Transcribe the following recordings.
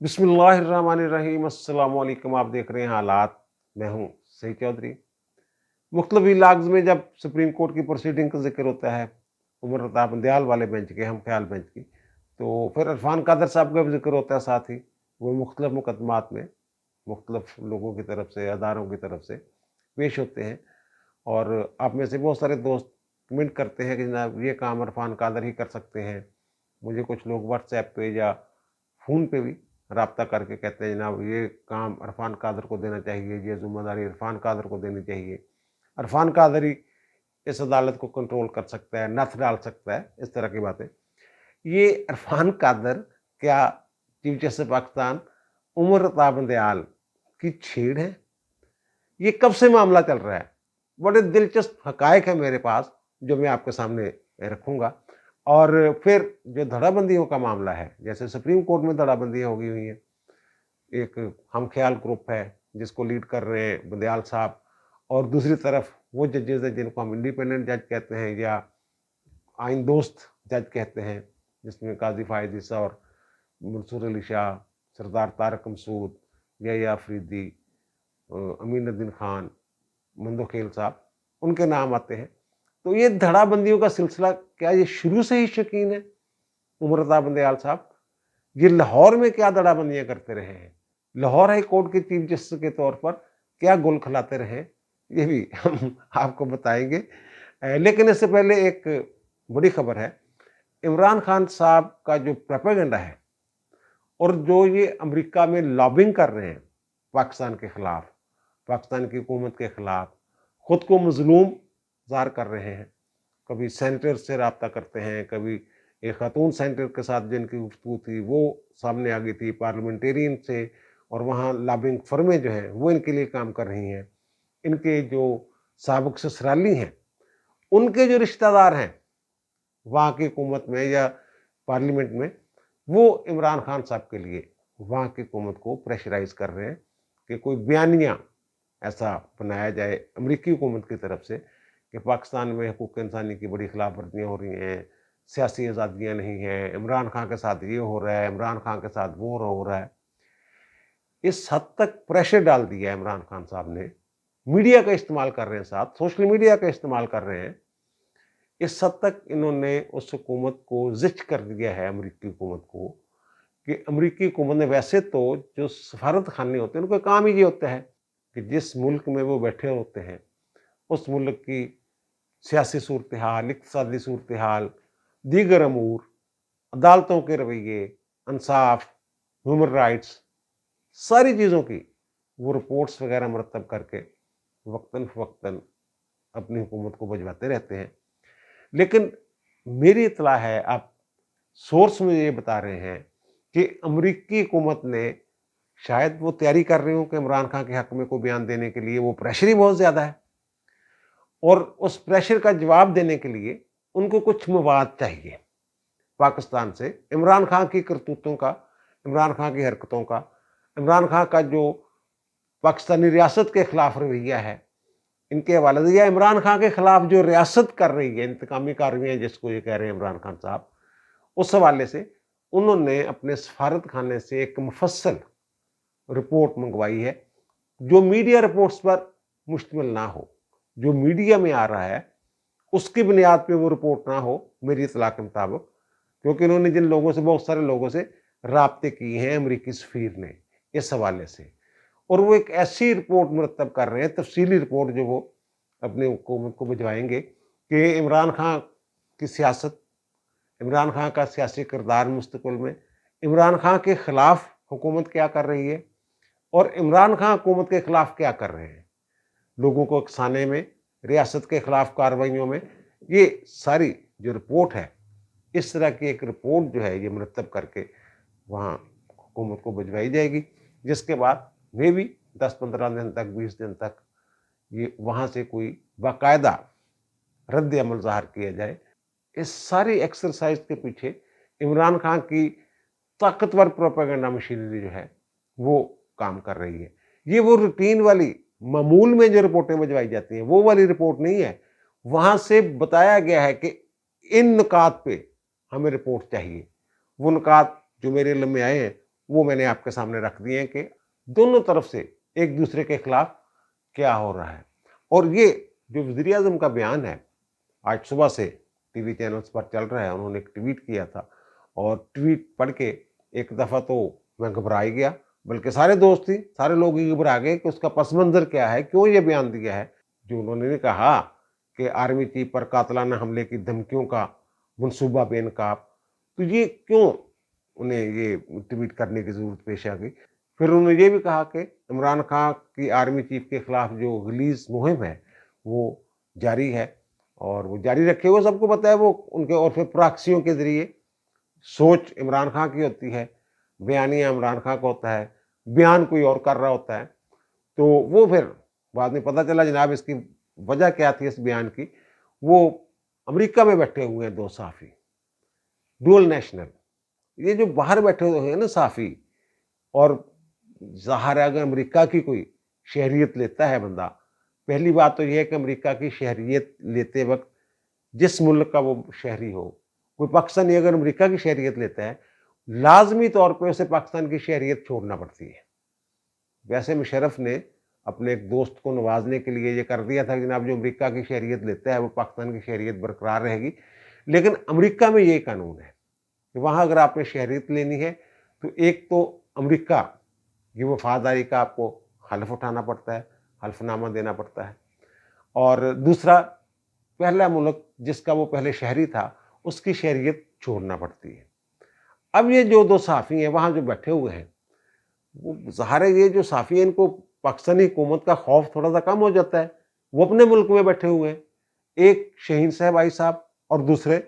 बिस्मिल्लाहिर्रहमानिर्रहीम। अस्सलाम वालेकुम। आप देख रहे हैं हालात। मैं हूँ सईद चौधरी। मुख्तलिफ इलाक़्स में जब सुप्रीम कोर्ट की प्रोसीडिंग का जिक्र होता है, उमर रता बंदयाल वाले बेंच के, हम ख्याल बेंच की, तो फिर इरफान कादर साहब का भी जिक्र होता है साथ ही। वो मुख्तलिफ मुकदमात में मुख्तलिफ लोगों की तरफ से, अदारों की तरफ से पेश होते हैं। और आप में से बहुत सारे दोस्त कमेंट करते हैं कि जनाब ये काम इरफान कादर ही कर सकते हैं। मुझे कुछ लोग व्हाट्सएप पे या फ़ोन पे भी राब्ता करके कहते हैं जनाब ये काम इरफान कादर को देना चाहिए, ये ज़िम्मेदारी इरफान कादर को देनी चाहिए। इरफान कादर ही इस अदालत को कंट्रोल कर सकता है, नथ डाल सकता है, इस तरह की बातें। ये इरफान कादर क्या चीफ जस्टिस पाकिस्तान उमर रता बंदयाल की छेड़ है? ये कब से मामला चल रहा है? बड़े दिलचस्प हकायक है मेरे पास जो मैं आपके सामने रखूँगा। और फिर जो धड़ाबंदियों का मामला है, जैसे सुप्रीम कोर्ट में धड़ाबंदियाँ होगी हुई हैं। एक हम ख्याल ग्रुप है जिसको लीड कर रहे हैं बंदयाल साहब, और दूसरी तरफ वो जजेस हैं जिनको हम इंडिपेंडेंट जज कहते हैं या आइन दोस्त जज कहते हैं, जिसमें काजी फायद ईसा और मंसूर अली शाह, सरदार तारक मसूद, यहया अफरीदी, अमीनुद्दीन खान, मंदोखेल साहब, उनके नाम आते हैं। तो ये धड़ाबंदियों का सिलसिला क्या ये शुरू से ही शौकीन है उमर रता बंदयाल साहब? ये लाहौर में क्या धड़ाबंदियां करते रहे हैं? लाहौर हाई कोर्ट के चीफ जस्टिस के तौर पर क्या गुल खिलाते रहे, ये भी हम आपको बताएंगे। लेकिन इससे पहले एक बड़ी खबर है। इमरान खान साहब का जो प्रोपेगेंडा है और जो ये अमेरिका में लॉबिंग कर रहे हैं पाकिस्तान के खिलाफ, पाकिस्तान की हुकूमत के खिलाफ, खुद को मजलूम ज़ाहिर कर रहे हैं। कभी सेनेटर से रब्ता करते हैं, कभी एक खातून सेनेटर के साथ जिनकी गुफ्तगू थी वो सामने आ गई थी पार्लियामेंटेरियन से, और वहाँ लॉबिंग फर्में जो हैं वो इनके लिए काम कर रही हैं। इनके जो साबिक ससुराली हैं, उनके जो रिश्तेदार हैं वहाँ की हुकूमत में या पार्लियामेंट में, वो इमरान खान साहब के लिए वहाँ की हुकूमत को प्रेशराइज कर रहे हैं कि कोई बयानिया ऐसा बनाया जाए अमेरिकी हुकूमत की तरफ से कि पाकिस्तान में हुकूक इंसानी की बड़ी खिलाफ वर्जियाँ हो रही हैं, सियासी आज़ादियाँ नहीं हैं, इमरान खान के साथ ये हो रहा है, इमरान खान के साथ वो हो रहा है। इस हद तक प्रेशर डाल दिया है इमरान खान साहब ने, मीडिया का इस्तेमाल कर रहे हैं, साथ सोशल मीडिया का इस्तेमाल कर रहे हैं। इस हद तक इन्होंने उस हुकूमत को ज़िच कर दिया है, अमेरिकी हुकूमत को, कि अमेरिकी हुकूमत ने वैसे तो जो सफारत खाने होते हैं उनका काम ही ये होता है कि जिस मुल्क में वो बैठे होते हैं उस मुल्क की सियासी सूरत हाल, इक़्तिसादी सूरत हाल, दीगर अमूर, अदालतों के रवैये, इंसाफ, ह्यूमन राइट्स, सारी चीज़ों की वो रिपोर्ट्स वगैरह मरतब करके वक्तन फ़वक्तन अपनी हुकूमत को भिजवाते रहते हैं। लेकिन मेरी इत्तला है, आप सोर्स मुझे ये बता रहे हैं कि अमेरिकी हुकूमत ने शायद वो तैयारी कर रही हो कि इमरान खान के हक़ में कोई बयान देने के लिए, वो प्रेशर ही बहुत ज़्यादा है, और उस प्रेशर का जवाब देने के लिए उनको कुछ मवाद चाहिए पाकिस्तान से, इमरान खान की करतूतों का, इमरान खान की हरकतों का, इमरान खान का जो पाकिस्तानी रियासत के खिलाफ रवैया है, इनके हवाले से, या इमरान खान के खिलाफ जो रियासत कर रही है इंतकामी कार्रवाइयाँ जिसको ये कह रहे हैं इमरान खान साहब, उस हवाले से उन्होंने अपने सफारत खाने से एक मुफस्सल रिपोर्ट मंगवाई है जो मीडिया रिपोर्ट्स पर मुश्तमिल ना हो। जो मीडिया में आ रहा है उसकी बुनियाद पे वो रिपोर्ट ना हो मेरी इत्तला के मुताबिक, क्योंकि इन्होंने जिन लोगों से, बहुत सारे लोगों से राब्ते किए हैं अमेरिकी सफ़ीर ने इस हवाले से, और वो एक ऐसी रिपोर्ट मुरतब कर रहे हैं, तफसीली रिपोर्ट, जो वो अपनी हुकूमत को भिजवाएंगे कि इमरान खान की सियासत, इमरान खान का सियासी किरदार मुस्तक़बिल में, इमरान खान के ख़िलाफ़ हुकूमत क्या कर रही है और इमरान खान हुकूमत के ख़िलाफ़ क्या कर रहे हैं, लोगों को उकसाने में, रियासत के ख़िलाफ़ कार्रवाइयों में। ये सारी जो रिपोर्ट है, इस तरह की एक रिपोर्ट जो है ये मुरतब करके वहाँ हुकूमत को भिजवाई जाएगी, जिसके बाद मे भी 10-15 दिन तक, 20 दिन तक ये वहाँ से कोई बाकायदा रद्द अमल ज़ाहिर किया जाए। इस सारी एक्सरसाइज के पीछे इमरान खान की ताकतवर प्रोपेगेंडा मशीनरी जो है वो काम कर रही है। ये वो रूटीन वाली, मामूल में जो रिपोर्टें भिजवाई जाती हैं वो वाली रिपोर्ट नहीं है। वहाँ से बताया गया है कि इन नुकात पे हमें रिपोर्ट चाहिए। वो नुकात जो मेरे इल्म में आए हैं وہ میں نے آپ کے سامنے رکھ دیے ہیں کہ دونوں طرف سے ایک دوسرے کے خلاف کیا ہو رہا ہے۔ اور یہ جو وزیر اعظم کا بیان ہے آج صبح سے ٹی وی چینلز پر چل رہا ہے، انہوں نے ایک ٹویٹ کیا تھا، اور ٹویٹ پڑھ کے ایک دفعہ تو میں گھبرا ہی گیا، بلکہ سارے دوست ہی سارے لوگ ہی گھبرا گئے کہ اس کا پس منظر کیا ہے، کیوں یہ بیان دیا ہے۔ جو انہوں نے کہا کہ آرمی چیف پر قاتلانہ حملے کی دھمکیوں کا منصوبہ بے نقاب، تو یہ کیوں انہیں یہ ٹویٹ کرنے کی ضرورت پیش آ گئی۔ پھر انہوں نے یہ بھی کہا کہ عمران خان کی آرمی چیف کے خلاف جو غلیظ مہم ہے وہ جاری ہے، اور وہ جاری رکھے ہوئے، سب کو پتہ ہے وہ ان کے، اور پھر پراکسیوں کے ذریعے سوچ عمران خان کی ہوتی ہے، بیانیہ عمران خان کا ہوتا ہے، بیان کوئی اور کر رہا ہوتا ہے۔ تو وہ پھر بعد میں پتہ چلا جناب اس کی وجہ کیا تھی اس بیان کی۔ وہ امریکہ میں بیٹھے ہوئے ہیں دو صحافی، ڈول نیشنل، یہ جو باہر بیٹھے ہوئے ہیں نا صحافی، اور ظاہر ہے اگر امریکہ کی کوئی شہریت لیتا ہے بندہ، پہلی بات تو یہ ہے کہ امریکہ کی شہریت لیتے وقت جس ملک کا وہ شہری ہو، کوئی پاکستانی اگر امریکہ کی شہریت لیتا ہے لازمی طور پہ اسے پاکستان کی شہریت چھوڑنا پڑتی ہے۔ ویسے مشرف نے اپنے ایک دوست کو نوازنے کے لیے یہ کر دیا تھا کہ جناب جو امریکہ کی شہریت لیتا ہے وہ پاکستان کی شہریت برقرار رہے گی، لیکن امریکہ میں یہ قانون ہے کہ وہاں اگر آپ نے شہریت لینی ہے تو ایک تو امریکہ یہ وفاداری کا آپ کو حلف اٹھانا پڑتا ہے، حلف نامہ دینا پڑتا ہے، اور دوسرا پہلا ملک جس کا وہ پہلے شہری تھا اس کی شہریت چھوڑنا پڑتی ہے۔ اب یہ جو دو صحافی ہیں وہاں جو بیٹھے ہوئے ہیں، وہ ظاہر ہے یہ جو صحافی ہیں ان کو پاکستانی حکومت کا خوف تھوڑا سا کم ہو جاتا ہے، وہ اپنے ملک میں بیٹھے ہوئے ہیں، ایک شہین صاحب صاحب اور دوسرے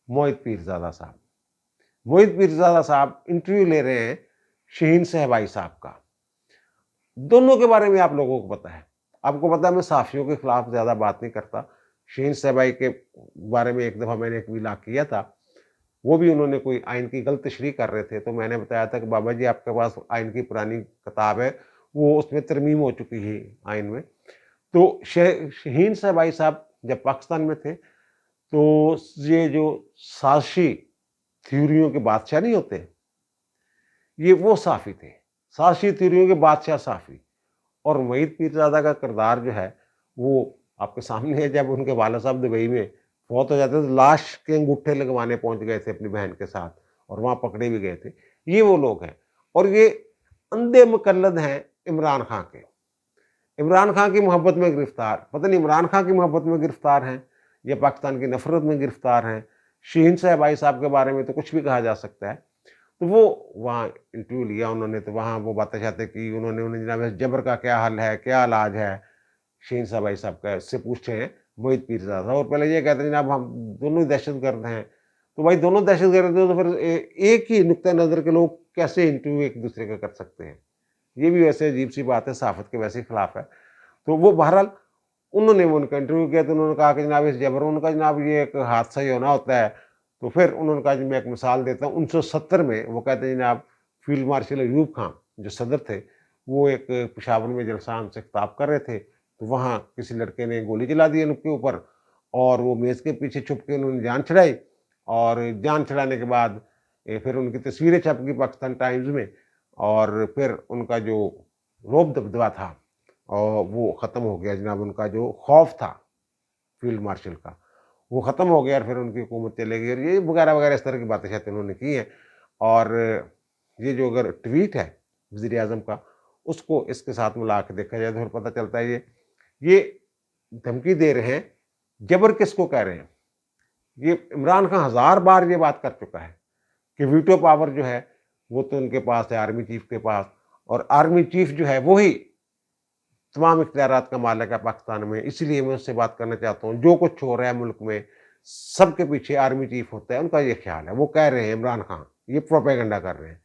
موحد پیرزادہ صاحب۔ موحد پیرزادہ صاحب انٹرویو لے رہے ہیں شہین صاحب صاحب کا۔ دونوں کے بارے میں آپ لوگوں کو پتہ ہے، آپ کو پتہ ہے میں صحافیوں کے خلاف زیادہ بات نہیں کرتا۔ شہین صاحب کے بارے میں ایک دفعہ میں نے ایک ویلاگ کیا تھا، وہ بھی انہوں نے کوئی آئین کی غلط تشریح کر رہے تھے، تو میں نے بتایا تھا کہ بابا جی آپ کے پاس آئین کی پرانی کتاب ہے، وہ اس میں ترمیم ہو چکی ہے آئین میں۔ تو شہین صاحب صاحب جب پاکستان میں تھے تو یہ جو سازشی تھیوریوں کے بادشاہ نہیں ہوتے، یہ وہ صحافی تھے، سازشی تھیوریوں کے بادشاہ صحافی۔ اور موحد پیرزادہ کا کردار جو ہے وہ آپ کے سامنے ہے، جب ان کے والد صاحب دبئی میں فوت ہو جاتے تو لاش کے انگوٹھے لگوانے پہنچ گئے تھے اپنی بہن کے ساتھ، اور وہاں پکڑے بھی گئے تھے۔ یہ وہ لوگ ہیں، اور یہ اندھے مقلد ہیں عمران خان کے، عمران خان کی محبت میں گرفتار، پتہ نہیں عمران خان کی محبت میں گرفتار ہیں یا پاکستان کی نفرت میں گرفتار ہیں۔ شہین صاحب کے بارے میں تو کچھ بھی کہا جا سکتا ہے۔ تو وہ وہاں انٹرویو لیا انہوں نے، تو وہاں وہ باتیں شاتیں کی، انہیں جناب جبر کا کیا حل ہے، کیا علاج ہے شہین صاحب کا، اس سے پوچھتے ہیں موحد پیرزادہ، اور پہلے یہ کہتے ہیں جناب ہم دونوں دہشت گرد ہیں۔ تو بھائی دونوں دہشت گرد ہیں تو پھر ایک ہی نقطہ نظر کے لوگ کیسے انٹرویو ایک دوسرے کا کر سکتے ہیں؟ یہ بھی ویسے عجیب سی بات ہے، صحافت کے ویسے خلاف ہے۔ تو وہ بہرحال انہوں نے وہ ان کا انٹرویو کیا، تو انہوں نے کہا کہ جناب اس جبر ان کا جناب یہ ایک حادثہ ہی ہونا ہوتا ہے۔ تو پھر انہوں نے کہا کہ میں ایک مثال دیتا ہوں، 1970 میں وہ کہتے ہیں جناب فیلڈ مارشل ایوب خان جو صدر تھے، وہ ایک پشاور میں جلسہ سے خطاب کر رہے تھے، تو وہاں کسی لڑکے نے گولی چلا دی ان کے اوپر، اور وہ میز کے پیچھے چھپ کے انہوں نے جان چھڑائی، اور جان چھڑانے کے بعد پھر ان کی تصویریں چھپ گئی پاکستان ٹائمز میں، اور پھر ان کا جو روب دبدبہ تھا اور وہ ختم ہو گیا جناب، ان کا جو خوف تھا فیلڈ مارشل کا وہ ختم ہو گیا، اور پھر ان کی حکومت چلے گئی، اور یہ وغیرہ وغیرہ اس طرح کی باتیں شاید انہوں نے کی ہیں۔ اور یہ جو اگر ٹویٹ ہے وزیر اعظم کا، اس کو اس کے ساتھ ملا کے دیکھا جائے تو پھر پتہ چلتا ہے یہ دھمکی دے رہے ہیں۔ جبر کس کو کہہ رہے ہیں؟ یہ عمران خان 1000 بار یہ بات کر چکا ہے کہ ویٹو پاور جو ہے وہ تو ان کے پاس ہے، آرمی چیف کے پاس، اور آرمی چیف جو ہے وہی تمام اختیارات کا مالک ہے پاکستان میں۔ اسی لیے میں اس سے بات کرنا چاہتا ہوں، جو کچھ ہو رہا ہے ملک میں سب کے پیچھے آرمی چیف ہوتا ہے، ان کا یہ خیال ہے، وہ کہہ رہے ہیں عمران خان یہ پروپیگنڈا کر رہے ہیں،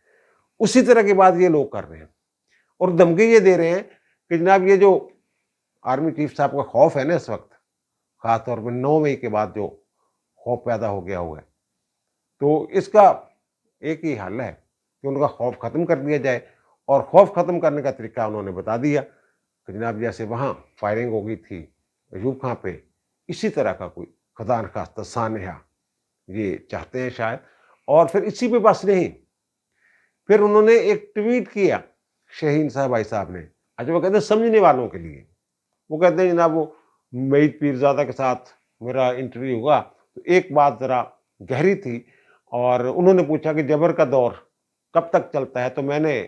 اسی طرح کی بات یہ لوگ کر رہے ہیں، اور دھمکی یہ دے رہے ہیں کہ جناب یہ جو آرمی چیف صاحب کا خوف ہے نا اس وقت، خاص طور پہ 9 مئی کے بعد جو خوف پیدا ہو گیا ہوا ہے، تو اس کا ایک ہی حل ہے کہ ان کا خوف ختم کر دیا جائے، اور خوف ختم کرنے کا طریقہ انہوں نے بتا دیا کہ جناب جیسے وہاں فائرنگ ہو گئی تھی ایوب خان پہ، اسی طرح کا کوئی خدا نخواستہ سانحہ یہ چاہتے ہیں شاید۔ اور پھر اسی پہ بس نہیں، پھر انہوں نے ایک ٹویٹ کیا شاہین صاحب بھائی صاحب نے. اچھا وہ کہتے ہیں سمجھنے والوں کے لیے. وہ کہتے ہیں جناب وہ معید پیرزادہ کے ساتھ میرا انٹرویو ہوا تو ایک بات ذرا گہری تھی اور انہوں نے پوچھا کہ جبر کا دور کب تک چلتا ہے, تو میں نے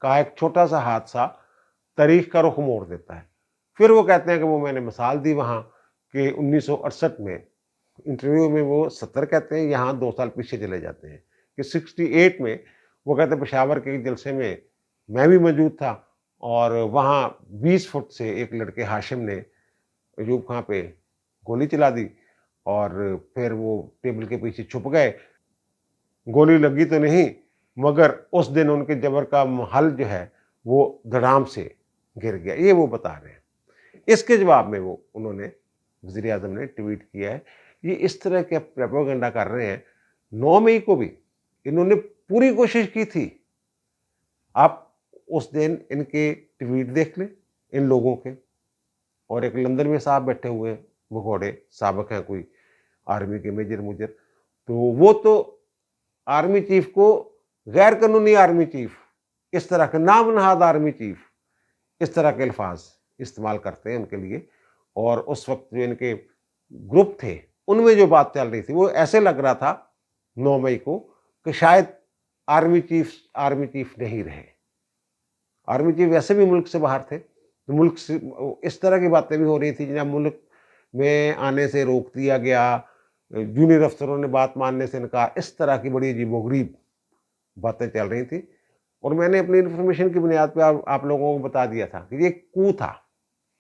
کہا ایک چھوٹا سا حادثہ تاریخ کا رخ موڑ دیتا ہے. پھر وہ کہتے ہیں کہ وہ میں نے مثال دی وہاں کہ 1968 میں انٹرویو میں وہ 70 کہتے ہیں, یہاں 2 سال پیچھے چلے جاتے ہیں کہ 68 میں وہ کہتے ہیں پشاور کے ایک جلسے میں میں بھی موجود تھا اور وہاں 20 فٹ سے ایک لڑکے ہاشم نے ایوب خان پہ گولی چلا دی اور پھر وہ ٹیبل کے پیچھے چھپ گئے. گولی لگی تو نہیں مگر اس دن ان کے جبر کا محل جو ہے وہ دھڑام سے گر گیا. یہ وہ بتا رہے ہیں. اس کے جواب میں انہوں نے وزیر اعظم نے ٹویٹ کیا ہے. یہ اس طرح کے پروپیگنڈا کر رہے ہیں. 9 مئی کو بھی انہوں نے پوری کوشش کی تھی. آپ اس دن ان کے ٹویٹ دیکھ لیں ان لوگوں کے, اور ایک لندن میں صاحب بیٹھے ہوئے بھگوڑے سابق ہیں کوئی آرمی کے میجر مجر, تو وہ تو آرمی چیف کو غیر قانونی آرمی چیف, اس طرح کے نام نہاد آرمی چیف, اس طرح کے الفاظ استعمال کرتے ہیں ان کے لیے. اور اس وقت جو ان کے گروپ تھے ان میں جو بات چل رہی تھی وہ ایسے لگ رہا تھا 9 مئی کو کہ شاید آرمی چیف نہیں رہے. آرمی چیف ویسے بھی ملک سے باہر تھے, تو ملک سے اس طرح کی باتیں بھی ہو رہی تھی جناب ملک میں آنے سے روک دیا گیا, جونیئر افسروں نے بات ماننے سے انکار, اس طرح کی بڑی عجیب و غریب باتیں چل رہی تھیں. اور میں نے اپنی انفارمیشن کی بنیاد پہ آپ لوگوں کو بتا دیا تھا کہ یہ کو تھا,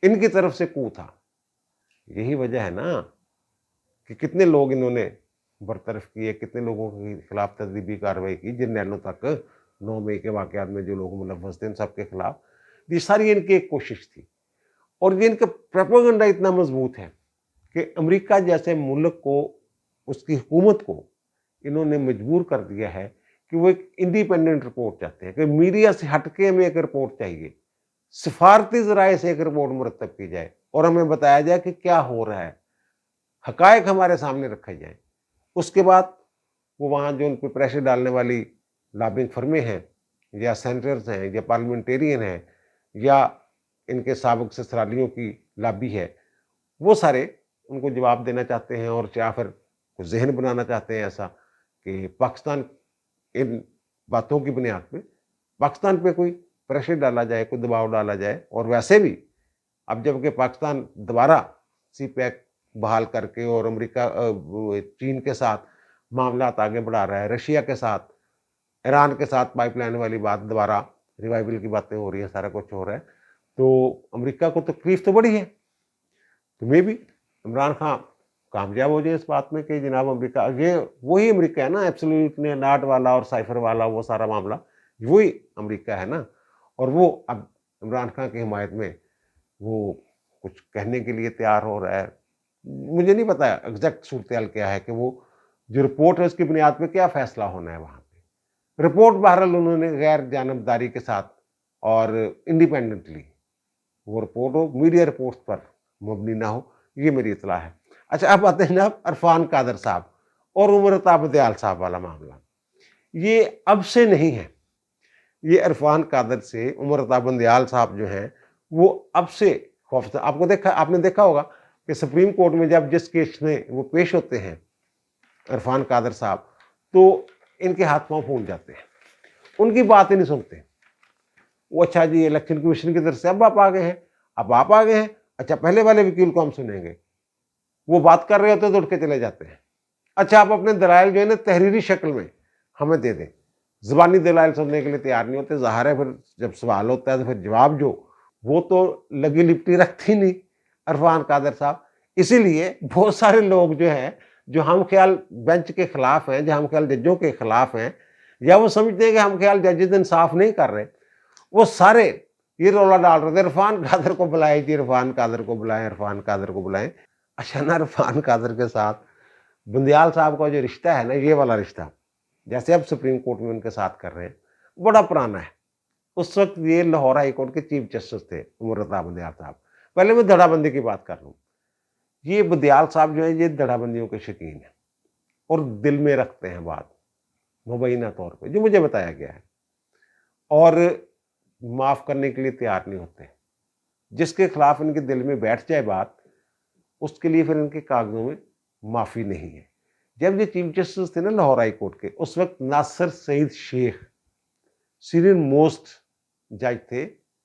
ان کی طرف سے کو تھا. یہی وجہ ہے نا کہ کتنے لوگ انہوں نے برطرف کیے, کتنے لوگوں کے خلاف تدریبی کارروائی کی, جرنیلوں تک 9 مئی کے واقعات میں جو لوگ ملوث تھے ان سب کے خلاف. یہ ساری ان کی ایک کوشش تھی. اور یہ ان کا پروپیگنڈا اتنا مضبوط ہے کہ امریکہ جیسے ملک کو, اس کی حکومت کو انہوں نے مجبور کر دیا ہے کہ وہ ایک انڈیپینڈنٹ رپورٹ چاہتے ہیں کہ میڈیا سے ہٹ کے ہمیں ایک رپورٹ چاہیے, سفارتی ذرائع سے ایک رپورٹ مرتب کی جائے اور ہمیں بتایا جائے کہ کیا ہو رہا ہے, حقائق ہمارے سامنے رکھے جائیں. اس کے بعد وہ وہاں جو ان پہ پریشر ڈالنے والی لابنگ فرمیں ہیں یا سینیٹرز ہیں یا پارلیمنٹیرین ہیں یا ان کے سابق سسرالیوں کی لابی ہے, وہ سارے ان کو جواب دینا چاہتے ہیں اور یا پھر ذہن بنانا چاہتے ہیں ایسا کہ پاکستان ان باتوں کی بنیاد پہ پاکستان پہ کوئی پریشر ڈالا جائے, کوئی دباؤ ڈالا جائے. اور ویسے بھی اب جب کہ پاکستان دوبارہ سی پیک بحال کر کے اور امریکہ چین کے ساتھ معاملات آگے بڑھا رہا ہے, رشیا کے ساتھ, ایران کے ساتھ پائپ لائن والی بات دوبارہ ریوائول کی باتیں ہو رہی ہیں, سارا کچھ ہو رہا ہے, تو امریکہ کو تکلیف تو بڑی ہے. تو میں بھی عمران خان کامیاب ہو جائے اس بات میں کہ جناب امریکہ, یہ وہی امریکہ ہے نا ایبسولوٹ نے ناٹ والا اور سائفر والا, وہ سارا معاملہ وہی امریکہ ہے نا. اور وہ اب عمران خان کی حمایت میں وہ کچھ کہنے کے لیے تیار ہو رہا ہے. مجھے نہیں پتا ایگزیکٹ صورتحال کیا ہے کہ وہ جو رپورٹ ہے اس کی بنیاد پہ کیا فیصلہ ہونا ہے وہاں پہ. رپورٹ بہرحال انہوں نے غیر جانبداری کے ساتھ اور انڈیپینڈنٹلی وہ رپورٹ ہو, میڈیا رپورٹ پر مبنی نہ ہو, یہ میری اطلاع ہے. اچھا اب آتے ہیں جناب عرفان قادر صاحب اور عمر عطا دیال صاحب والا معاملہ. یہ اب سے نہیں ہے, یہ عرفان قادر سے عمر عطا دیال صاحب جو ہیں وہ اب سے خوفزدہ. آپ نے دیکھا ہوگا کہ سپریم کورٹ میں جب جس کیس میں وہ پیش ہوتے ہیں عرفان قادر صاحب, تو ان کے ہاتھ پاؤں پھول جاتے ہیں, ان کی بات ہی نہیں سنتے. وہ اچھا جی الیکشن کمیشن کی طرف سے اب آپ آ گئے ہیں, اچھا پہلے والے وکیل کو ہم سنیں گے, وہ بات کر رہے ہوتے تو اٹھ کے چلے جاتے ہیں. اچھا آپ اپنے دلائل جو ہے نا تحریری شکل میں ہمیں دے دیں, زبانی دلائل سننے کے لیے تیار نہیں ہوتے. ظاہر ہے پھر جب سوال ہوتا ہے تو پھر جواب جو وہ تو لگی لپٹی رکھتی نہیں عرفان قادر صاحب. اسی لیے بہت سارے لوگ جو ہیں جو ہم خیال بینچ کے خلاف ہیں, جو ہم خیال ججوں کے خلاف ہیں, یا وہ سمجھتے ہیں کہ ہم خیال ججز انصاف نہیں کر رہے, وہ سارے یہ رولا ڈال رہے تھے عرفان قادر کو بلائیں جی, عرفان قادر کو بلائیں, عرفان قادر کو بلائیں. اچھا نا عرفان قادر کے ساتھ بندیال صاحب کا جو رشتہ ہے نا, یہ والا رشتہ جیسے اب سپریم کورٹ میں ان کے ساتھ کر رہے ہیں, بڑا پرانا ہے. اس وقت یہ لاہور ہائی کورٹ کے چیف جسٹس تھے عمر عطا بندیال صاحب. پہلے میں دھڑا بندی کی بات کر لوں. یہ بندیال صاحب جو ہے یہ دھڑا بندیوں کے شوقین ہیں اور دل میں رکھتے ہیں بات مبینہ طور پہ, جو مجھے بتایا گیا ہے. اور माफ़ करने के लिए तैयार नहीं होते। जिसके खिलाफ इनके दिल में बैठ जाए बात, उसके लिए फिर इनके कागजों में माफ़ी नहीं है। जब ये चीफ जस्टिस थे ना लाहौर हाई कोर्ट के, उस वक्त नासिर सईद शेख सीनियर मोस्ट जज थे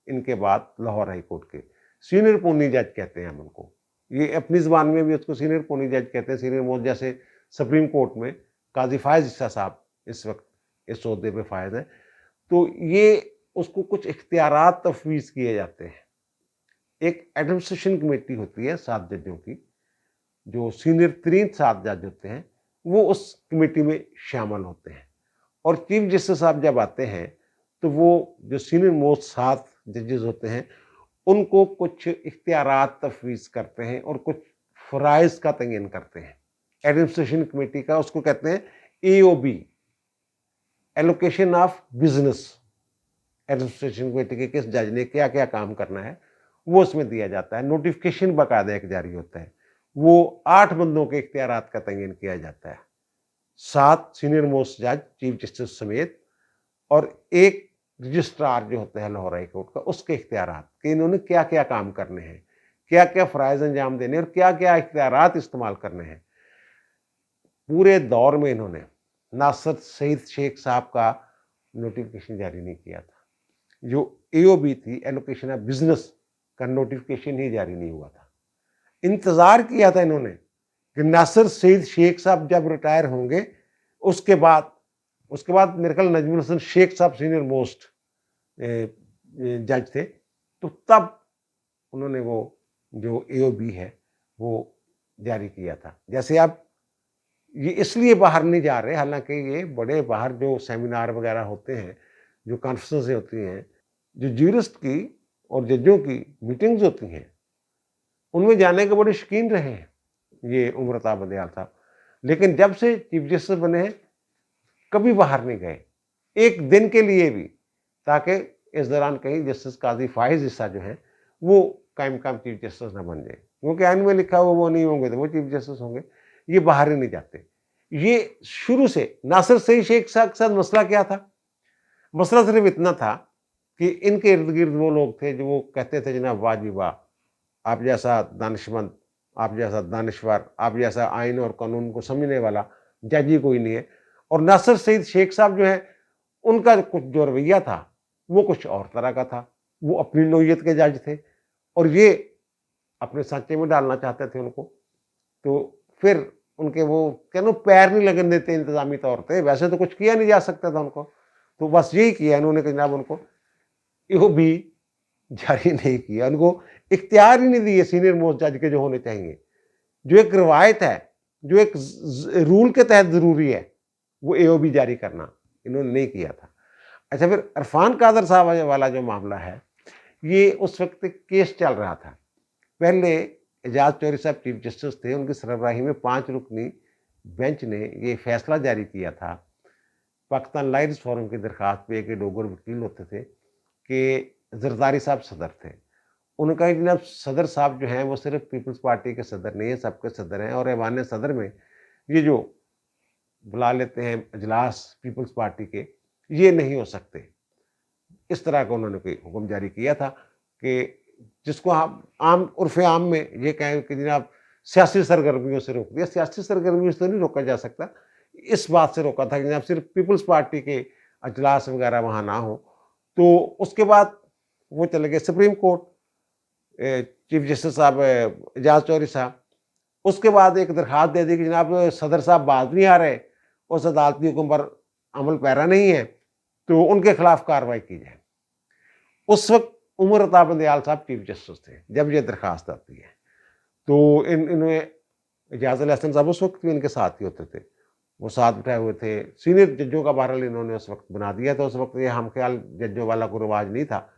इनके बाद लाहौर हाई कोर्ट के। सीनियर पोनी जज कहते हैं हम उनको, ये अपनी ज़बान में भी उसको सीनियर पोनी जज कहते हैं, सीनियर मोस्ट। जैसे सुप्रीम कोर्ट में काजी फायज़ ईसा साहब इस वक्त इस ओहदे पे फायद हैं, तो ये उसको कुछ इख्तियारात तफवीज़ किए जाते हैं। एक एडमिनिस्ट्रेशन कमेटी होती है 7 जजों की, जो सीनियर तरीन 7 जज होते हैं, वो उस कमेटी में शामिल होते हैं। और चीफ जस्टिस साहब जब आते हैं तो वो जो सीनियर मोस्ट 7 जजेस होते हैं, उनको कुछ इख्तियारात तफवीज़ करते हैं और कुछ फ़राइज़ का तयन करते हैं। एडमिनिस्ट्रेशन कमेटी का उसको कहते हैं AOB, allocation of business. Administration committee के किस जज ने क्या क्या काम करना है वो उसमें दिया जाता है। नोटिफिकेशन बाकायदा एक जारी होता है, वो 8 बंदों के इख्तियारात का तयन किया जाता है, 7 सीनियर मोस्ट जज चीफ जस्टिस समेत, और एक रजिस्ट्रार जो होता है लाहौर हाई कोर्ट का, उसके इख्तियारात कि इन्होंने क्या क्या काम करने हैं, क्या क्या फ़राइज़ अंजाम देने और क्या क्या इख्तियारात इस्तेमाल करने हैं। पूरे दौर में इन्होंने नासिर सईद शेख साहब का नोटिफिकेशन जारी नहीं किया था। जो AOB थी, एलोकेशन ऑफ बिजनेस का नोटिफिकेशन ही जारी नहीं हुआ था। इंतज़ार किया था इन्होंने कि नासिर सईद शेख साहब जब रिटायर होंगे, उसके बाद मेरे ख्याल नजमुल हसन शेख साहब सीनियर मोस्ट जज थे, तो तब उन्होंने वो जो AOB है वो जारी किया था। जैसे आप ये इसलिए बाहर नहीं जा रहे, हालांकि ये बड़े बाहर जो सेमिनार वगैरह होते हैं, जो कॉन्फ्रेंसें होती हैं, जो ज्यूरिस्ट की और जजों की मीटिंग्स होती हैं, उनमें जाने के बड़े शौकीन रहे हैं ये उमरता बंदियाल साहब। लेकिन जब से चीफ जस्टिस बने हैं कभी बाहर नहीं गए, एक दिन के लिए भी, ताकि इस दौरान कहीं जस्टिस काजी फायज़ ईसा जो हैं वो कायम चीफ जस्टिस ना बन जाए, क्योंकि आइन में लिखा हुआ वो नहीं होंगे तो वो चीफ जस्टिस होंगे। ये बाहर ही नहीं जाते। ये शुरू से नासिर सईद शेख साहब के साथ मसला क्या था? मसला सिर्फ इतना था कि इनके इर्द गिर्द वो लोग थे जो वो कहते थे जनाब वाह जी वाह, आप जैसा दानिशमंद, आप जैसा दानिश्वर, आप जैसा आइन और कानून को समझने वाला जज ही कोई नहीं है। और नासिर सईद शेख साहब जो है, उनका कुछ जो रवैया था वो कुछ और तरह का था। वो अपनी नौयत के जज थे और ये अपने सांचे में डालना चाहते थे उनको। तो फिर उनके वो कहना पैर नहीं लगन देते इंतजामी तौर पे, वैसे तो कुछ किया नहीं जा सकता था उनको, तो बस यही किया इन्होंने कि जनाब उनको AOB जारी नहीं किया, उनको इख्तियार ही नहीं दिए सीनियर मोस्ट जज के जो होने चाहिए। जो एक रवायत है, जो एक रूल के तहत ज़रूरी है, वो AOB जारी करना इन्होंने नहीं किया था। अच्छा, फिर इरफान कादर साहब वाला जो मामला है, ये उस वक्त केस चल रहा था। पहले एजाज चौधरी साहब चीफ जस्टिस थे, उनकी सरबराही में 5 रुकनी बेंच ने ये फैसला जारी किया था पाकिस्तान लायर्स फोरम की दरख्वास्त पे, एक डोगर वकील होते थे कि जरदारी साहब सदर थे। उन्होंने कहा जनाब सदर साहब जो हैं वो सिर्फ पीपल्स पार्टी के सदर नहीं है, सबके सदर हैं, और ऐवान सदर में ये जो बुला लेते हैं अजलास पीपल्स पार्टी के, ये नहीं हो सकते। इस तरह का उन्होंने कोई हुक्म जारी किया था कि जिसको आम उर्फ़ आम में ये कहें कि जनाब सियासी सरगर्मियों से रोक दिया। सियासी सरगर्मियों से तो नहीं रोका जा सकता, इस बात से रोका था कि जनाब सिर्फ पीपल्स पार्टी के अजलास वगैरह वहाँ ना हो। तो उसके बाद वो चले गए सुप्रीम कोर्ट, चीफ जस्टिस साहब एजाज चौधरी साहब। उसके बाद एक दरख्वास्त दे दी कि जनाब सदर साहब बाज नहीं आ रहे, उस अदालती हुक्म पर अमल पैरा नहीं है, तो उनके खिलाफ कार्रवाई की जाए। उस वक्त उमर अता बंदियाल साहब चीफ जस्टिस थे जब ये दरख्वास्त आती है। तो इन्होंने एजाज अली हसन साहब उस वक्त भी इनके साथ ही होते थे, वो साथ बिठाए हुए थे। सीनियर जजों का बहरहाल इन्होंने उस वक्त बना दिया, तो उस वक्त ये हम ख्याल जजों वाला कोई रिवाज नहीं था,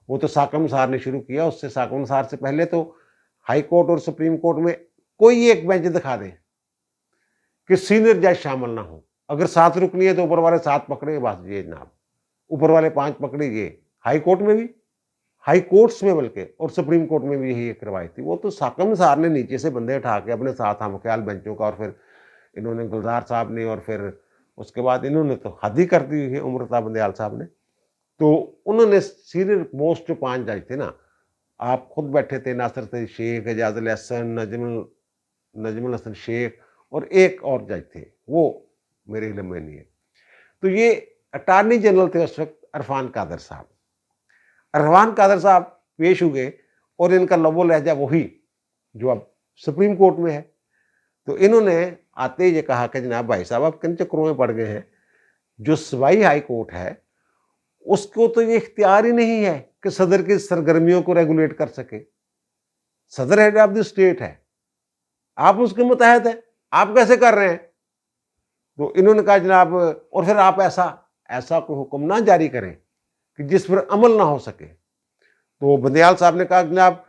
वो तो साकम निसार ने शुरू किया। उससे साकम निसार से पहले तो हाई कोर्ट और सुप्रीम कोर्ट में कोई एक बेंच दिखा दे कि सीनियर जज शामिल ना हो। अगर 7 रुकनी है तो ऊपर वाले 7 पकड़े, बस ये जनाब ऊपर वाले 5 पकड़े। ये हाई कोर्ट में भी, हाई कोर्ट्स में बल्कि, और सुप्रीम कोर्ट में भी यही एक रवायत थी। वो तो साकम निसार ने नीचे से बंदे उठा के अपने साथ हम ख्याल बेंचों का, और फिर इन्होंने गुलजार साहब ने, और फिर उसके बाद इन्होंने तो हद ही कर दी है उमर अता बंदियाल साहब ने। तो उन्होंने सीनियर मोस्ट जो 5 जज थे ना, आप खुद बैठे थे, नासिर सईद शेख, एजाज अल एहसन, नजमुल हसन शेख और एक और जज थे, वो मेरे इल्म में नहीं है। तो ये अटॉर्नी जनरल थे उस वक्त इरफान कादर साहब। इरफान कादर साहब पेश हुए और इनका लबो लहजा वही जो अब सुप्रीम कोर्ट में है। तो इन्होंने आते ही ये कहा कि जनाब भाई साहब आप किन चक्करों में पड़ गए हैं, जो सूबाई हाई कोर्ट है उसको तो ये इख्तियार ही नहीं है कि सदर की सरगर्मियों को रेगुलेट कर सके। सदर हेड ऑफ द स्टेट है, आप उसके मुतहत हैं, आप कैसे कर रहे हैं? तो इन्होंने कहा जनाब, और फिर आप ऐसा कोई हुक्म ना जारी करें कि जिस पर अमल ना हो सके। तो बंदयाल साहब ने कहा जनाब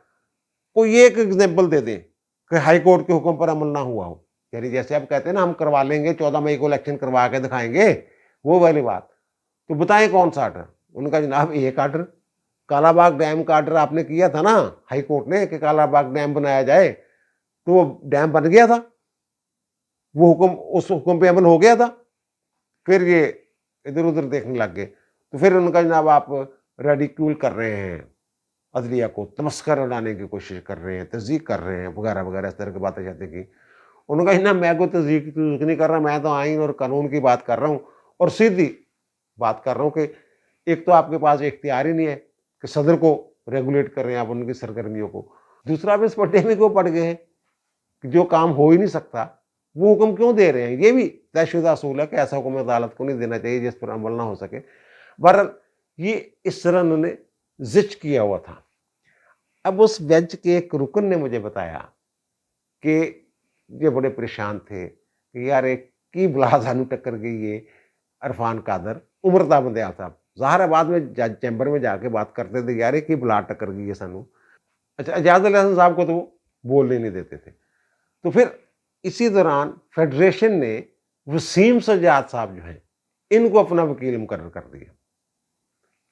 कोई एक एग्जाम्पल दे दें कि हाई कोर्ट के हुक्म पर अमल ना हुआ हो। यानी जैसे आप कहते हैं ना हम करवा लेंगे, 14 मई को इलेक्शन करवा के दिखाएंगे, वो वाली बात। तो बताएं कौन सा आर्डर? उनका जनाब एक आर्डर, कालाबाग डैम का आर्डर आपने किया था ना हाई कोर्ट ने कि कालाबाग डैम बनाया जाए, तो वो डैम बन गया था, वो हुक्म, उस हुक्म पे अमल हो गया था। फिर ये इधर उधर देखने लग गए। तो फिर उनका जनाब आप रेडिक्यूल कर रहे हैं, अदलिया को तमस्कर उड़ाने की कोशिश कर रहे हैं, तज़ीक कर रहे हैं, वगैरह वगैरह इस तरह की बातें शातें की। उन्होंने कहा ना मैं कोई तज़ीक नहीं कर रहा, मैं तो आइन और कानून की बात कर रहा हूँ और सीधी बात कर रहा हूँ कि एक तो आपके पास इख्तियार ही नहीं है कि सदर को रेगुलेट कर रहे हैं आप उनकी सरगर्मियों को। दूसरा आप इस पट्टे में क्यों पड़ गए हैं कि जो काम हो ही नहीं सकता वो हुक्म क्यों दे रहे हैं? ये भी तयशुदा असूल है कि ऐसा हुक्म अदालत को नहीं देना चाहिए जिस पर अमल ना हो सके। बहरहाल ये इस तरह उन्होंने जिच किया हुआ था। अब उस बेंच के एक रुकन ने मुझे बताया कि ये बड़े परेशान थे कि यार एक की बला सानू टक्कर गई है इरफान कादर, उमरता बंदयाल साहब ज़ाहिर है बाद में जज चैम्बर में जाके बात करते थे, यार की बला टक्कर गई है सानू। अच्छा, एजाज अल हसन साहब को तो वो बोलने नहीं देते थे। तो फिर इसी दौरान फेडरेशन ने वसीम सज्जाद साहब जो हैं इनको अपना वकील मुकर्रर कर दिया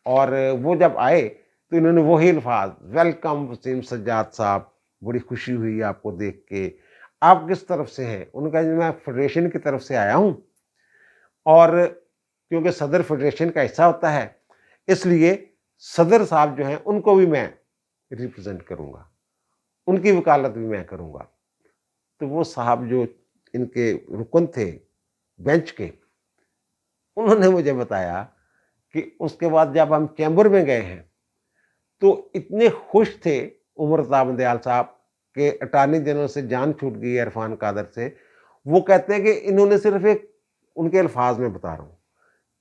और वो जब आए तो इन्होंने वही अल्फाज, वेलकम वसीम सज्जाद साहब, बड़ी खुशी हुई आपको देख के, आप किस तरफ से हैं? उनका मैं फेडरेशन की तरफ से आया हूँ और क्योंकि सदर फेडरेशन का हिस्सा होता है इसलिए सदर साहब जो हैं उनको भी मैं रिप्रेजेंट करूँगा, उनकी वकालत भी मैं करूँगा। तो वो साहब जो इनके रुकन थे बेंच के, उन्होंने मुझे बताया कि उसके बाद जब हम चैम्बर में गए हैं तो इतने खुश थे उमरता बंदयाल साहब के अटॉर्नी जनरल से जान छूट गई है इरफान कादर से। वो कहते हैं कि इन्होंने सिर्फ एक, उनके अल्फाज में बता रहा हूँ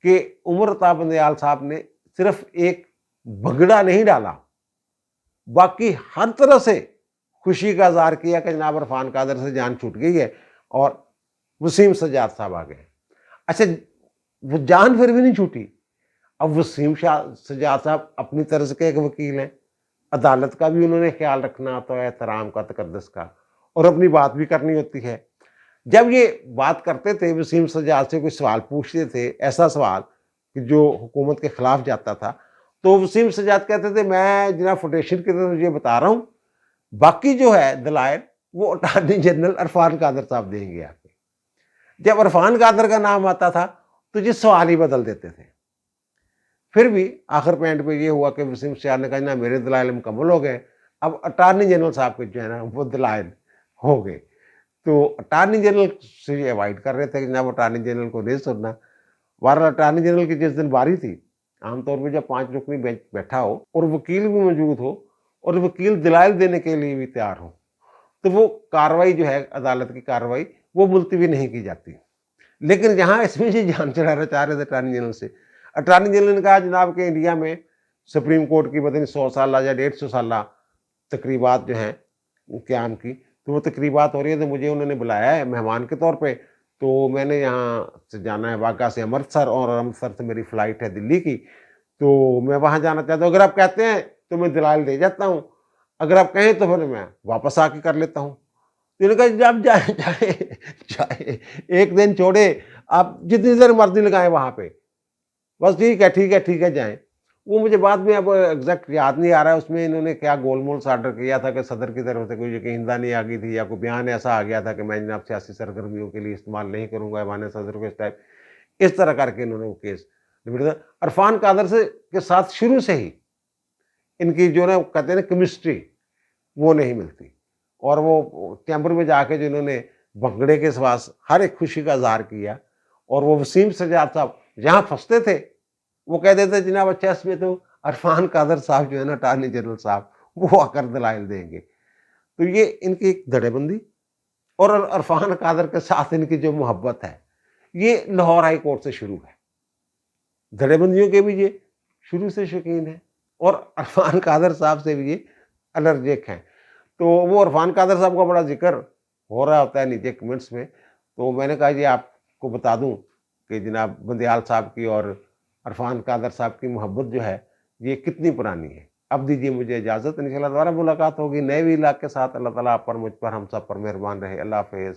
कि उमरता बंदयाल साहब ने सिर्फ एक भगड़ा नहीं डाला, बाकी हर तरह से खुशी का इज़हार किया कि जनाब इरफान कादर से जान छूट गई है और वसीम सज्जाद साहब आ गए। अच्छा, वो जान फिर भी नहीं छूटी। अब वसीम सज्जाद साहब अपनी तरफ के एक वकील हैं, अदालत का भी उन्होंने ख्याल रखना होता है, एहतराम का, तकद्दस का, और अपनी बात भी करनी होती है। जब ये बात करते थे, वसीम सज्जाद से कोई सवाल पूछते थे, ऐसा सवाल कि जो हुकूमत के खिलाफ जाता था, तो वसीम सज्जाद कहते थे मैं जनाब फेडरेशन की तरफ ये बता रहा हूँ, बाकी जो है दलाइल वो अटॉर्नी जनरल इरफान कादर साहब देंगे आपके। जब इरफान कादर का नाम आता था तो ये सवाल ही बदल देते थे। फिर भी आखिर पॉइंट पे ये हुआ कि वसीम सज्जाद ने कहा ना मेरे दलाइल मुकम्मल हो गए, अब अटॉर्नी जनरल साहब के जो है ना वो दलाइल हो गए। तो अटॉर्नी जनरल से अवॉइड कर रहे थे कि जनाब अटॉर्नी जनरल को नहीं सुनना। बहरहाल अटॉर्नी जनरल की जिस दिन बारी थी, आमतौर पर जब 5 रुकनी बेंच बैठा हो और वकील भी मौजूद हो और वकील दलाइल देने के लिए भी तैयार हो, तो वो कार्रवाई जो है अदालत की कार्रवाई वो मुलतवी नहीं की जाती। लेकिन जहाँ इसमें से जान छुड़ाना चाह रहे थे अटॉर्नी जनरल से, अटॉर्नी जनरल ने कहा जनाब के इंडिया में सुप्रीम कोर्ट की पता नहीं 100 साल या 150 साल तकरीबात जो हैं क़याम की, तो वो तकरीबात हो रही है, तो मुझे उन्होंने बुलाया है मेहमान के तौर पे। तो मैंने यहाँ से जाना है वाघा से अमृतसर और अमृतसर से मेरी फ़्लाइट है दिल्ली की, तो मैं वहाँ जाना चाहता हूँ। अगर आप कहते हैं तो मैं दलाइल दे जाता हूँ, अगर आप कहें तो फिर मैं वापस आके कर लेता हूँ। तो इन्होंने कहा जब जाए जाए जाए, एक दिन छोड़े, आप जितनी देर मर्जी लगाएं वहाँ पे, बस ठीक है ठीक है ठीक है जाएं। वो मुझे बाद में अब एग्जैक्ट याद नहीं आ रहा है उसमें इन्होंने क्या गोलमोल सा ऑर्डर किया था कि सदर की तरफ से कोई यकीनदहानी आ गई थी या कोई बयान ऐसा आ गया था कि मैं जनाब सियासी सरगर्मियों के लिए इस्तेमाल नहीं करूँगा ऐवान सदर को इस टाइप, इस तरह करके इन्होंने वो केस عرفان قادر سے کے ساتھ شروع سے ہی ان کی جو نا کہتے ہیں نا کیمسٹری وہ نہیں ملتی، اور وہ چیمبر میں جا کے جو انہوں نے بھنگڑے کے سواس ہر ایک خوشی کا اظہار کیا، اور وہ وسیم سجاد صاحب جہاں پھنستے تھے وہ کہہ دیتے جناب اچھا اس میں تو عرفان قادر صاحب جو ہے نا اٹارنی جنرل صاحب وہ آ کر دلائل دیں گے. تو یہ ان کی ایک دھڑے بندی اور عرفان قادر کے ساتھ ان کی جو محبت ہے یہ لاہور ہائی کورٹ سے شروع ہے. دھڑے بندیوں کے بھی یہ شروع سے شوقین ہیں اور عرفان قادر صاحب سے بھی یہ الرجک ہیں. تو وہ عرفان قادر صاحب کا بڑا ذکر ہو رہا ہوتا ہے نیچے کمنٹس میں، تو میں نے کہا یہ آپ کو بتا دوں کہ جناب بندیال صاحب کی اور عرفان قادر صاحب کی محبت جو ہے یہ کتنی پرانی ہے. اب دیجیے مجھے اجازت، انشاءاللہ دوبارہ ملاقات ہوگی نئے ویلاگ کے ساتھ. اللہ تعالیٰ آپ پر، مجھ پر، ہم سب پر مہربان رہے. اللہ حافظ.